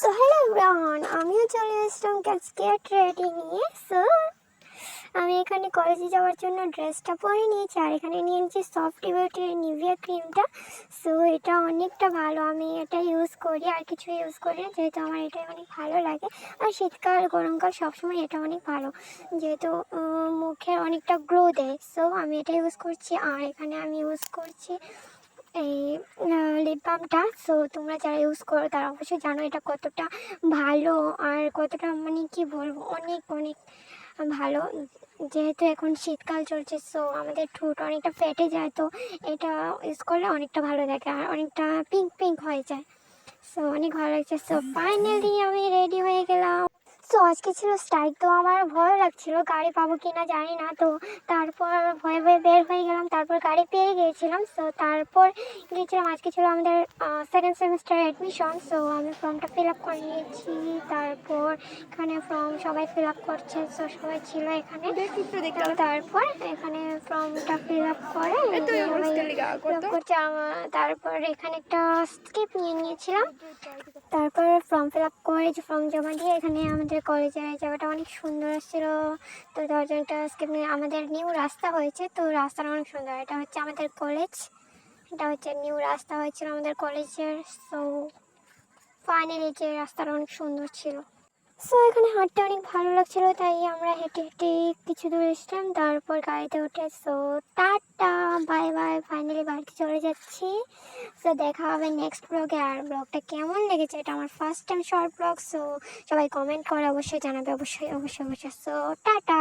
So hello everyone, আমিও চলে এসেছিলাম ক্যাসকেড রেডি নিয়ে। সো আমি এখানে কলেজে যাওয়ার জন্য ড্রেসটা পরে নিয়েছি, আর এখানে নিয়ে নিয়েছি সফট বিউটির নিভিয়া ক্রিমটা। সো এটা অনেকটা ভালো, আমি এটা ইউজ করি, আর কিছু ইউজ করি না, যেহেতু আমার এটা অনেক ভালো লাগে। আর শীতকাল গরমকাল সবসময় এটা অনেক ভালো, যেহেতু মুখের অনেকটা গ্লো দেয়। সো আমি এটা ইউজ করছি, আর এখানে আমি ইউজ করছি এই লিপ বামটা। সো তোমরা যারা ইউজ করো তারা অবশ্যই জানো এটা কতটা ভালো, আর কতটা মানে কি বলবো, অনেক অনেক ভালো। যেহেতু এখন শীতকাল চলছে, সো আমাদের ঠোঁট অনেকটা ফেটে যায়, তো এটা ইউজ করলে অনেকটা ভালো লাগে, আর অনেকটা পিঙ্ক পিঙ্ক হয়ে যায়। সো অনেক ভালো লাগছে। সো ফাইনালি আমি রেডি হয়ে গেলাম। সো আজকে ছিল স্ট্রাইক, তো আমার ভয় লাগছিল গাড়ি পাবো কিনা জানি না, তো তারপর ভয়ে ভয়ে বের হয়ে গেলাম, তারপর গাড়ি পেয়ে গিয়েছিলাম। সো তারপর গিয়েছিলাম, আজকে ছিল আমাদের সেকেন্ড সেমিস্টার অ্যাডমিশন। সো আমি ফর্মটা ফিল আপ করে নিয়েছি, তারপর এখানে ফর্ম সবাই ফিল আপ করছে। সো সবাই ছিল এখানে, তারপর এখানে ফর্মটা ফিল আপ করে সবাই ফিল আপ করছে। তারপর এখানে একটা স্কিপ নিয়ে নিয়েছিলাম, তারপর ফর্ম ফিল আপ করে যে ফর্ম জমা দিয়ে এখানে আমাদের কলেজের জায়গাটা অনেক সুন্দর আসছিল। তো তার জন্য একটা স্কিপ নিয়ে আমাদের নিউ রাস্তা হয়েছে, তো রাস্তাটা অনেক সুন্দর। এটা হচ্ছে আমাদের কলেজ, এটা হচ্ছে নিউ রাস্তা হয়েছিল আমাদের কলেজের। সো ফাইনালি যে রাস্তাটা অনেক সুন্দর ছিল। সো এখানে হাঁটতে অনেক ভালো লাগছিল, তাই আমরা হেঁটে হেঁটে কিছু দূর এসেছিলাম, তারপর গাড়িতে উঠে so tata bye bye, finally বাড়িতে চলে যাচ্ছি। সো দেখা হবে নেক্সট ব্লগে। আর ব্লগটা কেমন লেগেছে, এটা আমার first time short blog. So সবাই কমেন্ট করে অবশ্যই জানাবে, অবশ্যই অবশ্যই অবশ্যই। So tata.